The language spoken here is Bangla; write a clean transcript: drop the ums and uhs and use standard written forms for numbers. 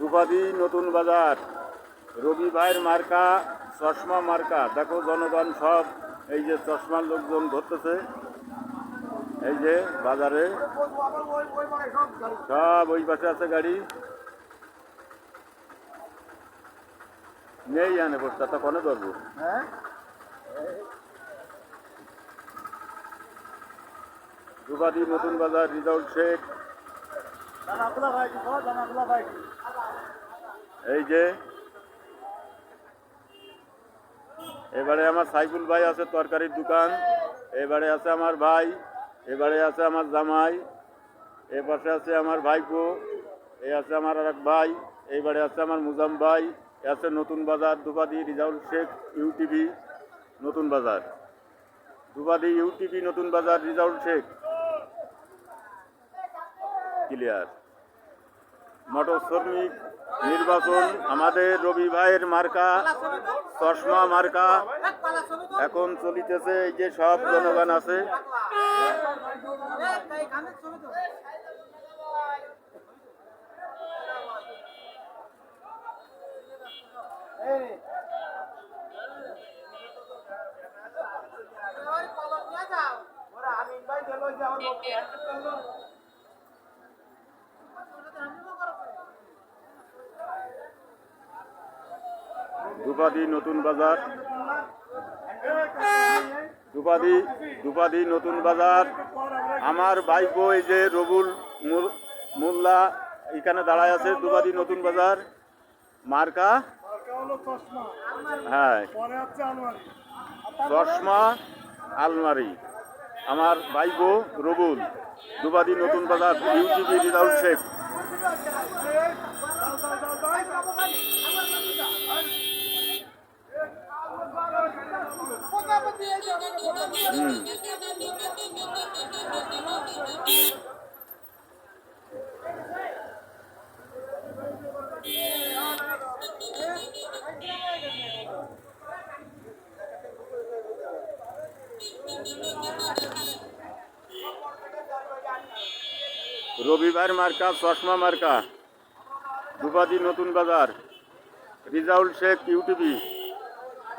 দুপাদি নতুন বাজার রবি ভাইয়ের মার্কা চশমা মার্কা। দেখো জনগণ সব এই যে চশমার লোকজন ধরতেছে। এই যে বাজারে সব ওই পাশে আছে গাড়ি নেই আনে বসতে তা কনে ধরবো। দুপাদি নতুন বাজার রিজাউল শেখ। এই যে এবারে আমার সাইফুল ভাই আছে তরকারির দোকান, এবারে আছে আমার ভাই, এবারে আছে আমার জামাই, এ পাশে আছে আমার ভাইপো, এ আছে আমার আর এক ভাই, এইবারে আছে আমার মুজাম ভাই, এ আছে নতুন বাজার দুপাদি রিজাউল শেখ ইউটিভি নতুন বাজার। দুপাদি ইউটিভি নতুন বাজার রিজাউল শেখ ক্লিয়ার। মোটর শ্রমিক নির্বাচন আমাদের রবি ভাইয়ের মার্কা চশমা মার্কা এখন চলিতেছে। এই যে সব জনগণ আছে। দুপাদি নতুন বাজার দুপাদি নতুন বাজার। আমার ভাইপো এই যে রবুল মোল্লা এখানে দাঁড়ায় আছে। দুপাদি নতুন বাজার মার্কা হ্যাঁ চশমা আলমারি। আমার ভাইপো রবুল দুপাদি নতুন বাজার ইউটিভি রিজাউল শেখ। রবিবার মার্কা চশমা মার্কা দুপাদি নতুন বাজার রিজাউল শেখ ইউটিভি।